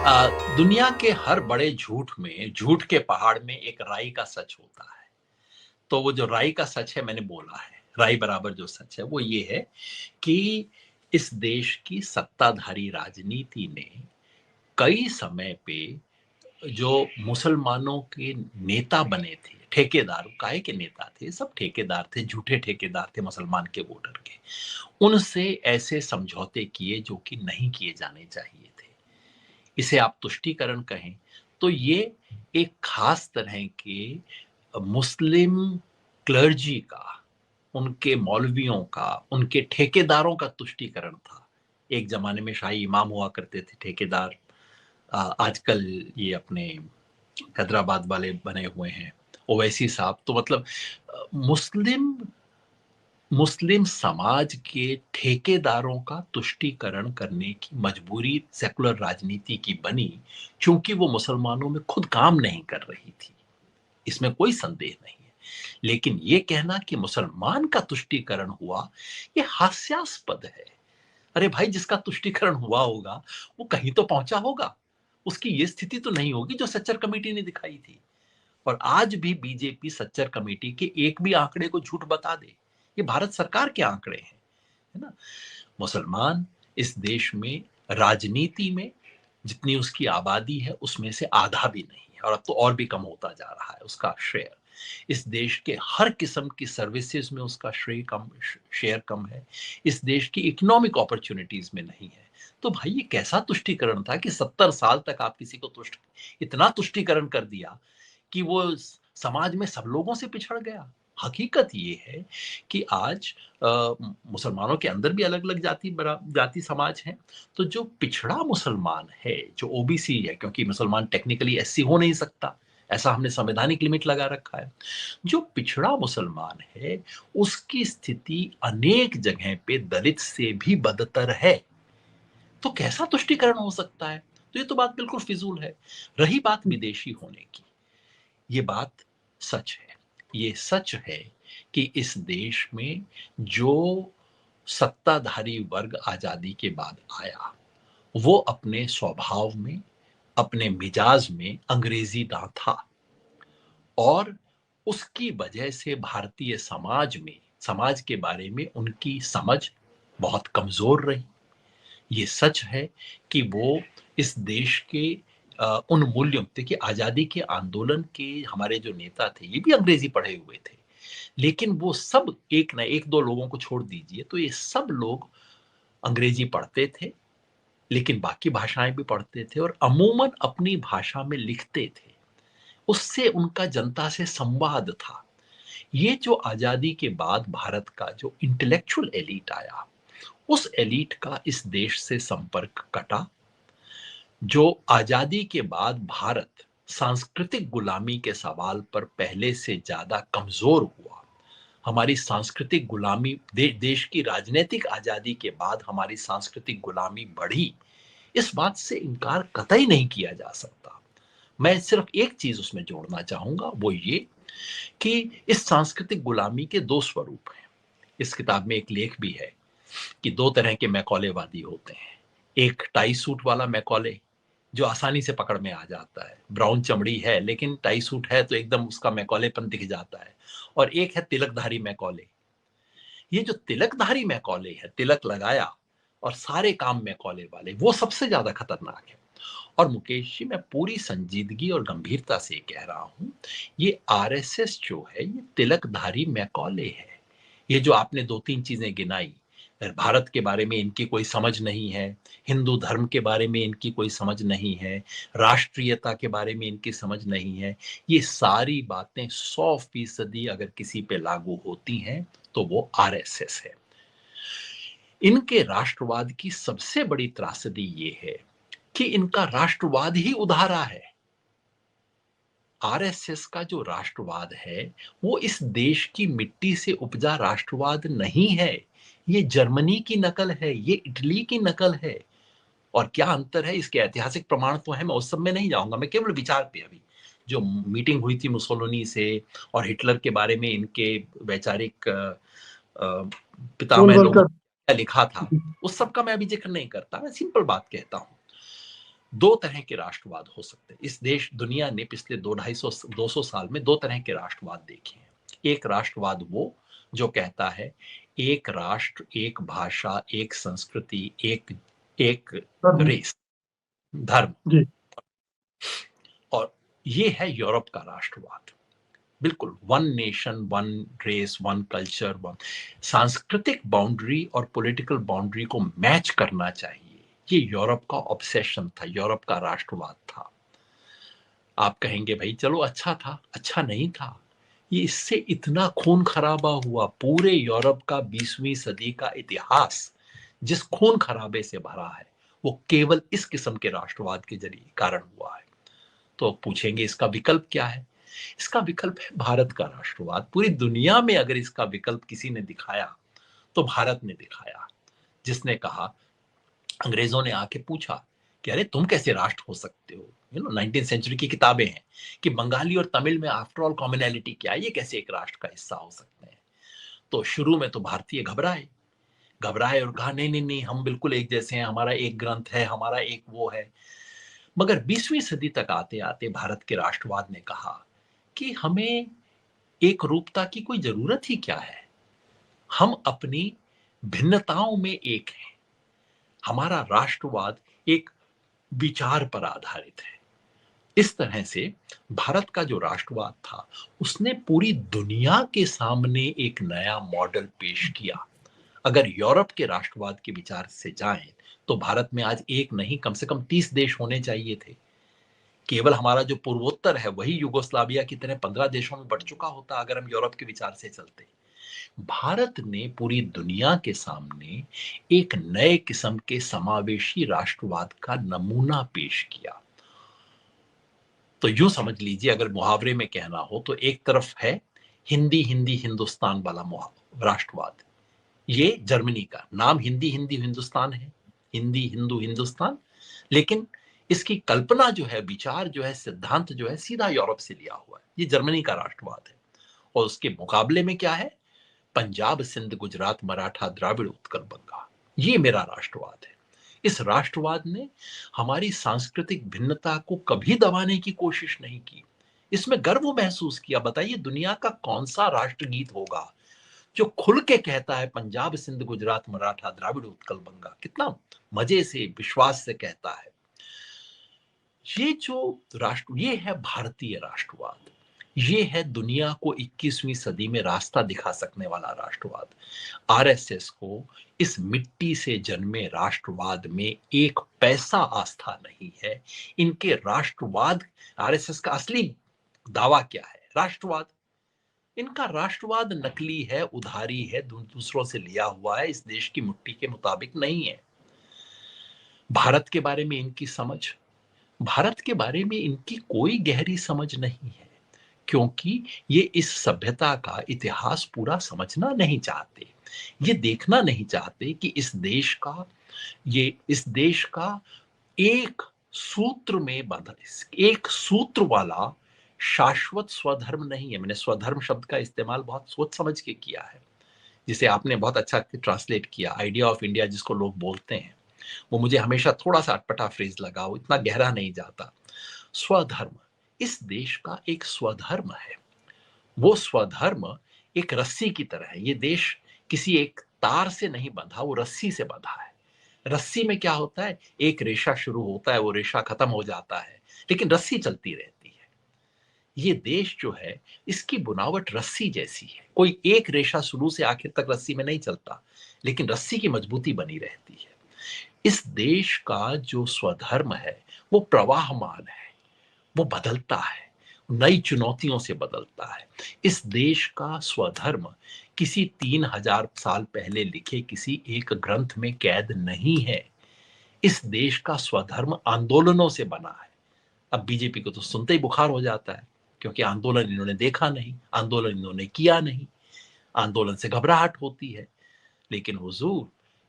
दुनिया के हर बड़े झूठ में, झूठ के पहाड़ में एक राई का सच होता है। तो वो जो राई का सच है मैंने बोला है, राई बराबर जो सच है वो ये है कि इस देश की सत्ताधारी राजनीति ने कई समय पे जो मुसलमानों के नेता बने थे, ठेकेदार, काहे के नेता थे, सब ठेकेदार थे, झूठे ठेकेदार थे मुसलमान के वोटर के। उनसे ऐसे समझौते किए जो कि नहीं किए जाने चाहिए थे। इसे आप तुष्टीकरण कहें तो ये एक खास तरह के मुस्लिम क्लर्जी का, उनके मौलवियों का, उनके ठेकेदारों का तुष्टीकरण था। एक जमाने में शाही इमाम हुआ करते थे ठेकेदार। आजकल ये अपने हैदराबाद वाले बने हुए हैं ओवैसी साहब। तो मतलब मुस्लिम मुस्लिम समाज के ठेकेदारों का तुष्टीकरण करने की मजबूरी सेकुलर राजनीति की बनी, क्योंकि वो मुसलमानों में खुद काम नहीं कर रही थी। इसमें कोई संदेह नहीं है। लेकिन ये कहना कि मुसलमान का तुष्टीकरण हुआ, ये हास्यास्पद है। अरे भाई, जिसका तुष्टीकरण हुआ होगा वो कहीं तो पहुंचा होगा। उसकी ये स्थिति तो नहीं होगी जो सच्चर कमेटी ने दिखाई थी। और आज भी बीजेपी सच्चर कमेटी के एक भी आंकड़े को झूठ बता दे, ये भारत सरकार के आंकड़े हैं, है ना। मुसलमान इस देश में राजनीति में जितनी उसकी आबादी है उसमें से आधा भी नहीं है, और अब तो और भी कम होता जा रहा है उसका शेयर। इस देश के हर किस्म की सर्विसेज में उसका श्रेय कम, शेयर कम है। इस देश की इकोनॉमिक अपॉर्चुनिटीज में नहीं है। तो भाई ये कैसा तुष्टीकरण था कि 70 साल तक आप किसी को इतना तुष्टीकरण कर दिया कि वो समाज में सब लोगों से पिछड़ गया। हकीकत ये है कि आज मुसलमानों के अंदर भी अलग अलग जाति समाज हैं। तो जो पिछड़ा मुसलमान है, जो ओबीसी है, क्योंकि मुसलमान टेक्निकली एससी हो नहीं सकता, ऐसा हमने संवैधानिक लिमिट लगा रखा है। जो पिछड़ा मुसलमान है उसकी स्थिति अनेक जगह पे दलित से भी बदतर है। तो कैसा तुष्टीकरण हो सकता है? तो ये तो बात बिल्कुल फिजूल है। रही बात विदेशी होने की, ये बात सच है। ये सच है कि इस देश में जो सत्ताधारी वर्ग आजादी के बाद आया, वो अपने स्वभाव में, अपने मिजाज में अंग्रेजी ना था। और उसकी वजह से भारतीय समाज के बारे में उनकी समझ बहुत कमजोर रही। ये सच है कि वो इस देश के उन मूल्यों, देखिए आजादी के आंदोलन के हमारे जो नेता थे ये भी अंग्रेजी पढ़े हुए थे। लेकिन वो सब, एक ना एक दो लोगों को छोड़ दीजिए, तो ये सब लोग अंग्रेजी पढ़ते थे, लेकिन बाकी भाषाएं भी पढ़ते थे और अमूमन अपनी भाषा में लिखते थे। उससे उनका जनता से संवाद था। ये जो आजादी के बाद भारत का जो इंटेलेक्चुअल एलीट आया, उस एलीट का इस देश से संपर्क कटा। जो आजादी के बाद भारत सांस्कृतिक गुलामी के सवाल पर पहले से ज्यादा कमजोर हुआ। हमारी सांस्कृतिक गुलामी, देश की राजनीतिक आजादी के बाद हमारी सांस्कृतिक गुलामी बढ़ी, इस बात से इनकार कतई नहीं किया जा सकता। मैं सिर्फ एक चीज उसमें जोड़ना चाहूंगा, वो ये कि इस सांस्कृतिक गुलामी के दो स्वरूप हैं। इस किताब में एक लेख भी है कि दो तरह के मैकॉलेवादी होते हैं। एक टाई सूट वाला मैकॉले, जो आसानी से पकड़ में आ जाता है, ब्राउन चमड़ी है लेकिन टाई सूट है तो एकदम उसका मैकॉलेपन दिख जाता है। और एक है तिलकधारी मैकॉले। ये जो तिलकधारी मैकॉले है, तिलक लगाया और सारे काम मैकॉले वाले, वो सबसे ज्यादा खतरनाक है। और मुकेश जी, मैं पूरी संजीदगी और गंभीरता से कह रहा हूं, ये आरएसएस जो है ये तिलकधारी मैकॉले है। ये जो आपने दो तीन चीजें गिनाई, भारत के बारे में इनकी कोई समझ नहीं है, हिंदू धर्म के बारे में इनकी कोई समझ नहीं है, राष्ट्रीयता के बारे में इनकी समझ नहीं है, ये सारी बातें 100% अगर किसी पे लागू होती हैं तो वो आरएसएस है। इनके राष्ट्रवाद की सबसे बड़ी त्रासदी ये है कि इनका राष्ट्रवाद ही उधारा है। आरएसएस का जो राष्ट्रवाद है वो इस देश की मिट्टी से उपजा राष्ट्रवाद नहीं है। ये जर्मनी की नकल है, ये इटली की नकल है। और क्या अंतर है, इसके ऐतिहासिक प्रमाण तो है, मैं उस सब में नहीं जाऊंगा, मैं केवल विचार पे अभी जो मीटिंग हुई थी मुसोलिनी से और हिटलर के बारे में इनके वैचारिक पोल पितामह लोगों वॉकर। ने क्या लिखा था, उस सब का मैं अभी जिक्र नहीं करता। मैं सिंपल बात कहता हूं दो तरह के राष्ट्रवाद हो सकते हैं। इस देश दुनिया ने पिछले 200 साल में दो तरह के राष्ट्रवाद देखे हैं। एक राष्ट्रवाद वो जो कहता है एक राष्ट्र, एक भाषा, एक संस्कृति, एक एक धर्म। रेस, धर्म। जी। और ये है यूरोप का राष्ट्रवाद। बिल्कुल one nation, one race, one culture, one सांस्कृतिक बाउंड्री और पॉलिटिकल बाउंड्री को मैच करना चाहिए। ये यूरोप का ऑब्सेशन था, यूरोप का राष्ट्रवाद था। आप कहेंगे भाई चलो अच्छा था, अच्छा नहीं था। ये इससे इतना खून खराबा हुआ, पूरे यूरोप का 20वीं सदी का इतिहास जिस खून खराबे से भरा है वो केवल इस किस्म के राष्ट्रवाद के जरिए कारण हुआ है। तो पूछेंगे इसका विकल्प क्या है? इसका विकल्प है भारत का राष्ट्रवाद। पूरी दुनिया में अगर इसका विकल्प किसी ने दिखाया तो भारत ने दिखाया, जिसने कहा, अंग्रेजों ने आके पूछा कि अरे तुम कैसे राष्ट्र हो सकते हो? 19th सेंचुरी की किताबें हैं कि बंगाली और तमिल में आफ्टर ऑल कॉमनैलिटी क्या है, ये कैसे एक राष्ट्र का हिस्सा हो सकते हैं? तो शुरू में तो भारतीय घबराए, घबराए और कहा नहीं नहीं नहीं, हम बिल्कुल एक जैसे हैं, हमारा एक ग्रंथ है, हमारा एक वो है। मगर 20वीं सदी तक आते आते भारत के राष्ट्रवाद ने कहा कि हमें एक रूपता की कोई जरूरत ही क्या है, हम अपनी भिन्नताओं में एक हैं। हमारा राष्ट्रवाद एक विचार पर आधारित है। इस तरह से भारत का जो राष्ट्रवाद था उसने पूरी दुनिया के सामने एक नया मॉडल पेश किया। अगर यूरोप के राष्ट्रवाद के विचार से जाएं तो भारत में आज एक नहीं कम से कम 30 देश होने चाहिए थे। केवल हमारा जो पूर्वोत्तर है वही युगोस्लाविया की तरह 15 देशों में बढ़ चुका होता अगर हम यूरोप के विचार से चलते। भारत ने पूरी दुनिया के सामने एक नए किस्म के समावेशी राष्ट्रवाद का नमूना पेश किया। तो यूं समझ लीजिए, अगर मुहावरे में कहना हो तो एक तरफ है हिंदी हिंदी हिंदुस्तान वाला राष्ट्रवाद। ये जर्मनी का नाम हिंदी हिंदी हिंदुस्तान है, हिंदी हिंदू हिंदुस्तान। लेकिन इसकी कल्पना जो है, विचार जो है, सिद्धांत जो है सीधा यूरोप से लिया हुआ है। ये जर्मनी का राष्ट्रवाद है। और उसके मुकाबले में क्या है? पंजाब, सिंध, गुजरात, मराठा, द्राविड़, उत्कल, बंगा। ये मेरा राष्ट्रवाद है। इस राष्ट्रवाद ने हमारी सांस्कृतिक भिन्नता को कभी दबाने की कोशिश नहीं की, इसमें गर्व महसूस किया। बताइए दुनिया का कौन सा राष्ट्रगीत होगा जो खुल के कहता है पंजाब, सिंध, गुजरात, मराठा, द्राविड़, उत्कल, बंगा, कितना मजे से, विश्वास से कहता है। ये जो राष्ट्र, ये है भारतीय राष्ट्रवाद। ये है दुनिया को 21वीं सदी में रास्ता दिखा सकने वाला राष्ट्रवाद। आरएसएस को इस मिट्टी से जन्मे राष्ट्रवाद में एक पैसा आस्था नहीं है। इनके राष्ट्रवाद, आरएसएस का असली दावा क्या है? राष्ट्रवाद। इनका राष्ट्रवाद नकली है, उधारी है, दूसरों से लिया हुआ है, इस देश की मिट्टी के मुताबिक नहीं है। भारत के बारे में इनकी समझ, भारत के बारे में इनकी कोई गहरी समझ नहीं है, क्योंकि ये इस सभ्यता का इतिहास पूरा समझना नहीं चाहते। ये देखना नहीं चाहते कि इस देश का एक सूत्र में बंधा, एक सूत्र वाला शाश्वत स्वधर्म नहीं है। मैंने स्वधर्म शब्द का इस्तेमाल बहुत सोच समझ के किया है, जिसे आपने बहुत अच्छा ट्रांसलेट किया, आइडिया ऑफ इंडिया जिसको लोग बोलते हैं। वो मुझे हमेशा थोड़ा सा अटपटा फ्रेज लगा, वो इतना गहरा नहीं जाता। स्वधर्म इस देश का एक स्वधर्म है। वो स्वधर्म एक रस्सी की तरह है। ये देश किसी एक तार से नहीं बंधा, वो रस्सी से बंधा है। रस्सी में क्या होता है? एक रेशा शुरू होता है, वो रेशा खत्म हो जाता है, लेकिन रस्सी चलती रहती है। ये देश जो है, इसकी बुनावट रस्सी जैसी है। कोई एक रेशा शुरू से आखिर तक रस्सी में नहीं चलता, लेकिन रस्सी की मजबूती बनी रहती है। इस देश का जो स्वधर्म है वो प्रवाहमान है, वो बदलता है, नई चुनौतियों से बदलता है। इस देश का स्वधर्म किसी 3000 साल पहले लिखे किसी एक ग्रंथ में कैद नहीं है। इस देश का स्वधर्म आंदोलनों से बना है। अब बीजेपी को तो सुनते ही बुखार हो जाता है, क्योंकि आंदोलन इन्होंने देखा नहीं, आंदोलन इन्होंने किया नहीं, आंदोलन से घबराहट होती है। लेकिन हुजूर,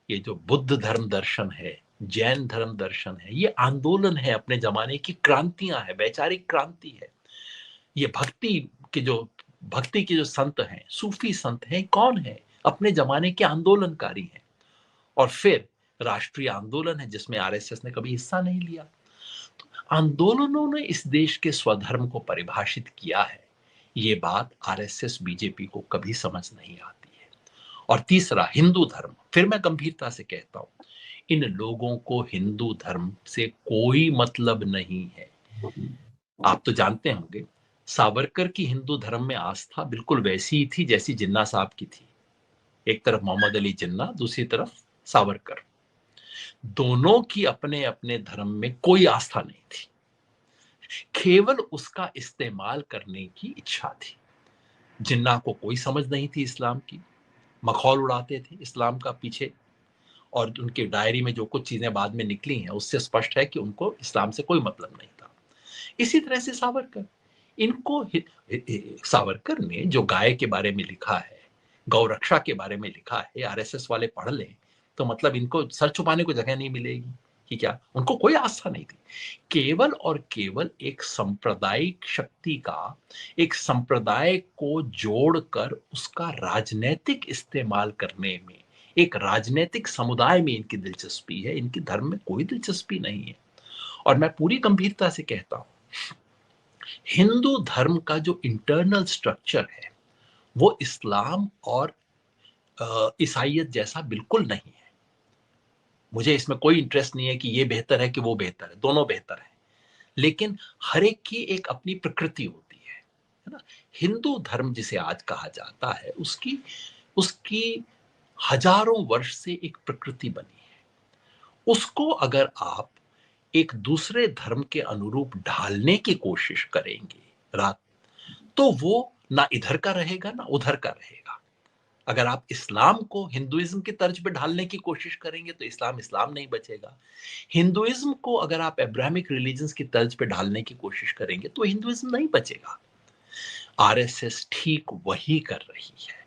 ये जो बुद्ध धर्म दर्शन है, जैन धर्म दर्शन है, ये आंदोलन है, अपने जमाने की क्रांतियां है, वैचारिक क्रांति है। ये भक्ति के जो संत हैं, सूफी संत हैं, कौन है? अपने जमाने के आंदोलनकारी हैं। और फिर राष्ट्रीय आंदोलन है जिसमें आरएसएस ने कभी हिस्सा नहीं लिया। आंदोलनों ने इस देश के स्वधर्म को परिभाषित किया है, ये बात आरएसएस बीजेपी को कभी समझ नहीं आती है। और तीसरा, हिंदू धर्म, फिर मैं गंभीरता से कहता हूं, इन लोगों को हिंदू धर्म से कोई मतलब नहीं है। आप तो जानते होंगे, सावरकर की हिंदू धर्म में आस्था बिल्कुल वैसी ही थी जैसी जिन्ना साहब की थी। एक तरफ मोहम्मद अली जिन्ना, दूसरी तरफ सावरकर। दोनों की अपने अपने धर्म में कोई आस्था नहीं थी, केवल उसका इस्तेमाल करने की इच्छा थी। जिन्ना को कोई समझ नहीं थी इस्लाम की, मखौल उड़ाते थे इस्लाम का पीछे, और उनकी डायरी में जो कुछ चीजें बाद में निकली हैं उससे स्पष्ट है कि उनको इस्लाम से कोई मतलब नहीं था। इसी तरह से सावरकर, इनको सावरकर ने जो गाय के बारे में लिखा है, गौ रक्षा के बारे में लिखा है, आरएसएस वाले पढ़ लें तो मतलब इनको सर छुपाने को जगह नहीं मिलेगी कि क्या, उनको कोई आस्था नहीं थी। केवल और केवल एक सांप्रदायिक शक्ति का, एक संप्रदाय को जोड़कर उसका राजनीतिक इस्तेमाल करने में, एक राजनीतिक समुदाय में इनकी दिलचस्पी है, इनकी धर्म में कोई दिलचस्पी नहीं है। और मैं पूरी गंभीरता से कहता हूं, हिंदू धर्म का जो इंटरनल स्ट्रक्चर है वो इस्लाम और ईसाइयत जैसा बिल्कुल नहीं है। मुझे इसमें कोई इंटरेस्ट नहीं है कि ये बेहतर है कि वो बेहतर है, दोनों बेहतर है, लेकिन हर एक की एक अपनी प्रकृति होती है ना। हिंदू धर्म जिसे आज कहा जाता है, उसकी उसकी हजारों वर्ष से एक प्रकृति बनी है। उसको अगर आप एक दूसरे धर्म के अनुरूप ढालने की कोशिश करेंगे रात, तो वो ना इधर का रहेगा ना उधर का रहेगा। अगर आप इस्लाम को हिंदुइज्म की तर्ज पे ढालने की कोशिश करेंगे तो इस्लाम इस्लाम नहीं बचेगा। हिंदुइज्म को अगर आप अब्राहमिक रिलीजन्स की तर्ज पे ढालने की कोशिश करेंगे तो हिंदुइज्म नहीं बचेगा। आरएसएस ठीक वही कर रही है।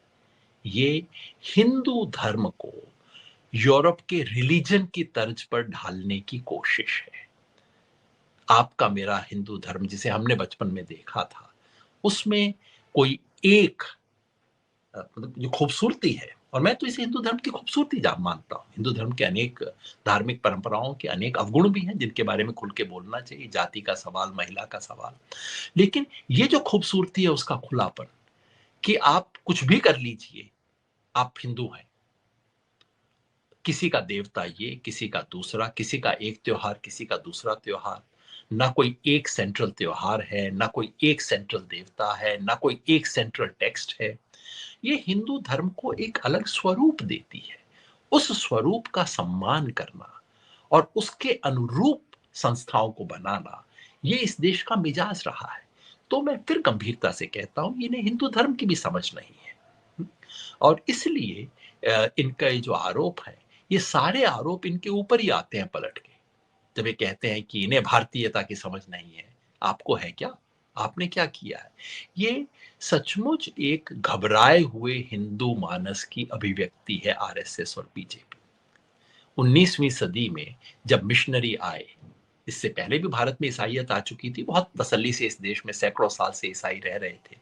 ये हिंदू धर्म को यूरोप के रिलीजन की तर्ज पर ढालने की कोशिश है। आपका मेरा हिंदू धर्म जिसे हमने बचपन में देखा था, उसमें कोई एक मतलब जो खूबसूरती है, और मैं तो इसे हिंदू धर्म की खूबसूरती मानता हूँ। हिंदू धर्म के अनेक धार्मिक परंपराओं के अनेक अवगुण भी हैं जिनके बारे में खुल के बोलना चाहिए, जाति का सवाल, महिला का सवाल, लेकिन ये जो खूबसूरती है उसका खुलापन, कि आप कुछ भी कर लीजिए, आप हिंदू हैं। किसी का देवता ये, किसी का दूसरा, किसी का एक त्योहार, किसी का दूसरा त्योहार, ना कोई एक सेंट्रल त्योहार है, ना कोई एक सेंट्रल देवता है, ना कोई एक सेंट्रल टेक्स्ट है। ये हिंदू धर्म को एक अलग स्वरूप देती है। उस स्वरूप का सम्मान करना और उसके अनुरूप संस्थाओं को बनाना, ये इस देश का मिजाज रहा है। तो मैं फिर गंभीरता से कहता हूं, इन्हें हिंदू धर्म की भी समझ नहीं है। और इसलिए इनका ये जो आरोप है, ये सारे आरोप इनके ऊपर ही आते हैं पलट के। जब ये कहते हैं कि इन्हें भारतीयता की समझ नहीं है, आपको है क्या? आपने क्या किया है? ये सचमुच एक घबराए हुए हिंदू मानस की अभिव्यक्ति है आरएसएस और बीजेपी। 19वीं सदी में जब मिशनरी आए, इससे पहले भी भारत में ईसाइयत आ चुकी थी, बहुत तसल्ली से इस देश में सैकड़ों साल से ईसाई रह रहे थे।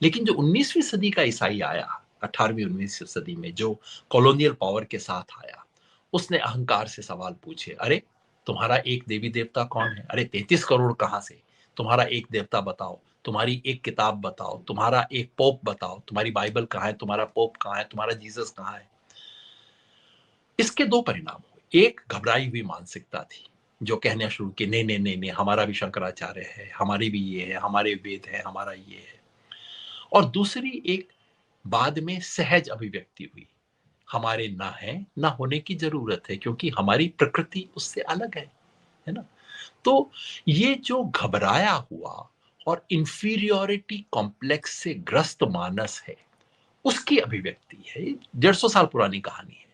लेकिन जो 19वीं सदी का ईसाई आया, 18वीं 19वीं सदी में जो कॉलोनियल पावर के साथ आया, उसने अहंकार से सवाल पूछे, अरे तुम्हारा एक देवी देवता कौन है? अरे 33 करोड़ कहां से? तुम्हारा एक देवता बताओ, तुम्हारी एक किताब बताओ, तुम्हारा एक पोप बताओ, तुम्हारी बाइबल कहाँ है, तुम्हारा पोप कहाँ है, तुम्हारा जीसस कहाँ है? इसके दो परिणाम हुए। एक, घबराई हुई मानसिकता थी जो कहना शुरू की, नहीं नहीं नहीं नहीं, हमारा भी शंकराचार्य है, हमारी भी ये है, हमारे वेद है, हमारा ये है। और दूसरी एक बाद में सहज अभिव्यक्ति हुई, हमारे ना है ना होने की जरूरत है, क्योंकि हमारी प्रकृति उससे अलग है ना। तो ये जो घबराया हुआ और इंफीरियोरिटी कॉम्प्लेक्स से ग्रस्त मानस है, उसकी अभिव्यक्ति है। 150 साल पुरानी कहानी है।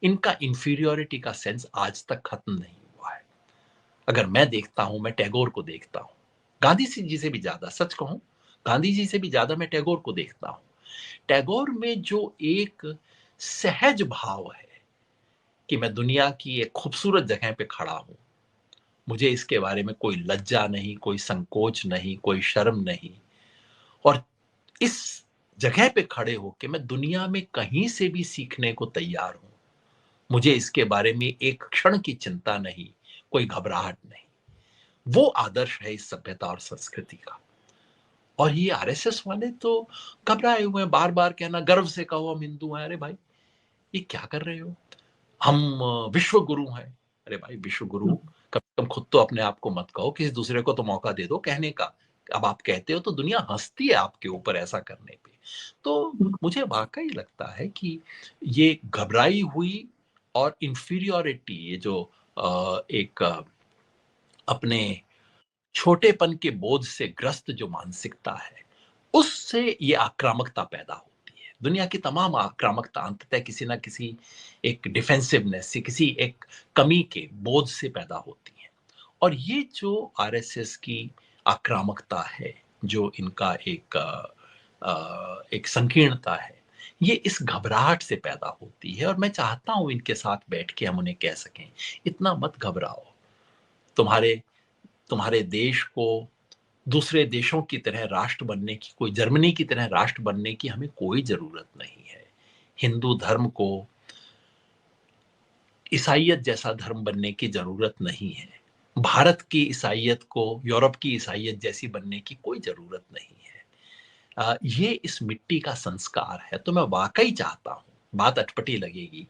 इनका इंफीरियोरिटी का सेंस आज तक खत्म नहीं हुआ है। अगर मैं देखता हूं, मैं टैगोर को देखता हूं, गांधी जी से भी ज्यादा, सच कहूं, गांधी जी से भी ज्यादा मैं टैगोर को देखता हूं। टैगोर में जो एक सहज भाव है कि मैं दुनिया की एक खूबसूरत जगह पे खड़ा हूं, मुझे इसके बारे में कोई लज्जा नहीं, कोई संकोच नहीं, कोई शर्म नहीं, और इस जगह पे खड़े होकर मैं दुनिया में कहीं से भी सीखने को तैयार हूं। मुझे इसके बारे में एक क्षण की चिंता नहीं, कोई घबराहट नहीं। वो आदर्श है इस सभ्यता और संस्कृति का। और ये आरएसएस वाले तो घबराए हुए हैं, बार-बार कहना गर्व से कहो हम हिंदू हैं। अरे भाई, ये क्या कर रहे हो? हम विश्व गुरु हैं। अरे भाई, विश्व गुरु कम से कम खुद तो अपने आप को मत कहो, किसी दूसरे को तो मौका दे दो कहने का। अब आप कहते हो तो दुनिया हँसती है आपके ऊपर ऐसा करने पे। तो मुझे वाक़ई लगता है कि ये घबराई हुई और इन्फीरियॉरिटी, ये जो एक अपने छोटेपन के बोझ से ग्रस्त जो मानसिकता है, उससे ये आक्रामकता पैदा होती है। दुनिया की तमाम आक्रामकता अंततः किसी न किसी एक डिफेंसिवनेस से, किसी एक कमी के बोझ से पैदा होती है। और ये जो आरएसएस की आक्रामकता है, जो इनका एक संकीर्णता है, ये इस घबराहट से पैदा होती है। और मैं चाहता हूँ इनके साथ बैठ के हम उन्हें कह सकें, इतना मत घबराओ। तुम्हारे तुम्हारे देश को दूसरे देशों की तरह राष्ट्र बनने की, कोई जर्मनी की तरह राष्ट्र बनने की हमें कोई ज़रूरत नहीं है। हिंदू धर्म को ईसाइयत जैसा धर्म बनने की ज़रूरत नहीं है। भारत की ईसाइयत को यूरोप की ईसाइयत जैसी बनने की कोई ज़रूरत नहीं है। ये इस मिट्टी का संस्कार है। तो मैं वाक़ई चाहता हूँ, बात अटपटी लगेगी,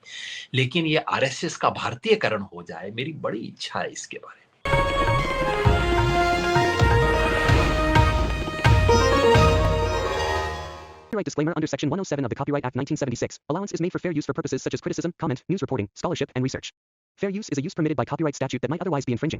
लेकिन ये आरएसएस का भारतीयकरण हो जाए, मेरी बड़ी इच्छा है इसके बारे में। Copyright disclaimer under Section 107 of the Copyright Act 1976. Allowance is made for fair use for purposes such as criticism, comment, news reporting, scholarship, and research. Fair use is a use permitted by copyright statute that might otherwise be infringing.